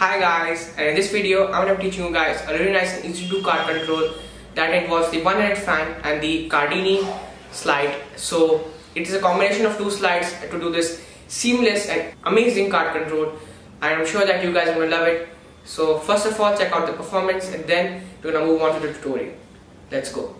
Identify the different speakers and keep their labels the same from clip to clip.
Speaker 1: Hi guys, and in this video I'm going to be teaching you guys a really nice and easy to do card control that involves the one-handed fan and the Cardini slide. So it is a combination of two slides to do this seamless and amazing card control, and I'm sure that you guys are going to love it. So first of all, check out the performance and then we're going to move on to the tutorial. Let's go.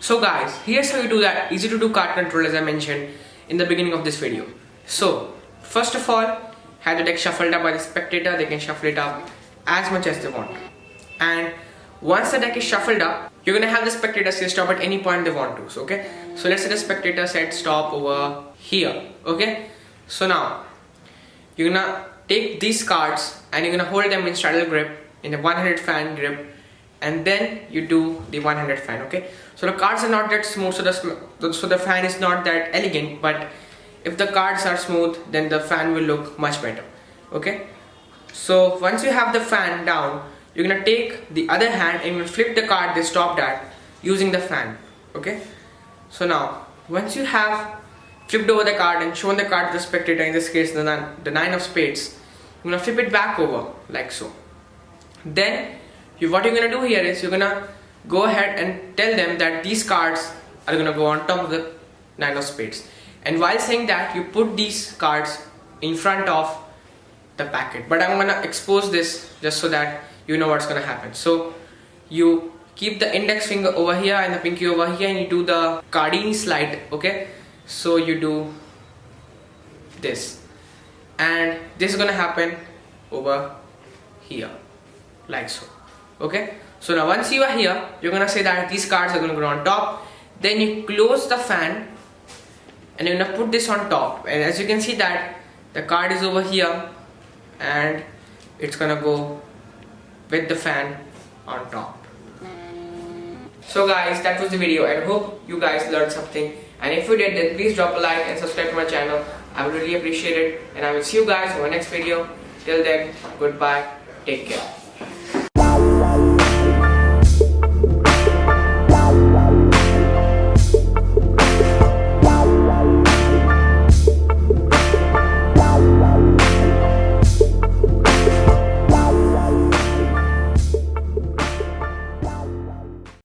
Speaker 1: So guys, here's how you do that easy to do card control as I mentioned in the beginning of this video. So first of all, have the deck shuffled up by the spectator. They can shuffle it up as much as they want. And once the deck is shuffled up, you're gonna have the spectator say stop at any point they want to. So okay, so let's say the spectator said stop over here. Okay, so now you're gonna take these cards and you're gonna hold them in straddle grip, in a one-handed fan grip, and then you do the one-handed fan. Okay, so the cards are not that smooth, so the fan is not that elegant, but if the cards are smooth, then the fan will look much better. Okay, so once you have the fan down, you're gonna take the other hand and you're gonna flip the card they stopped at using the fan. Okay, so now once you have flipped over the card and shown the card to the spectator, in this case the nine of spades, you're gonna flip it back over like so. Then what you're gonna do here is you're gonna go ahead and tell them that these cards are gonna go on top of the nine of spades, and while saying that, you put these cards in front of the packet. But I'm gonna expose this just so that you know what's gonna happen. So you keep the index finger over here and the pinky over here, and you do the Cardini slide. Okay, so you do this, and this is gonna happen over here like so. Okay, so now once you are here, you're gonna say that these cards are gonna go on top. Then you close the fan and you're gonna put this on top, and as you can see that the card is over here and it's gonna go with the fan on top. So guys, that was the video, and I hope you guys learned something, and if you did, then please drop a like and subscribe to my channel. I would really appreciate it, and I will see you guys in my next video. Till then, goodbye, take care.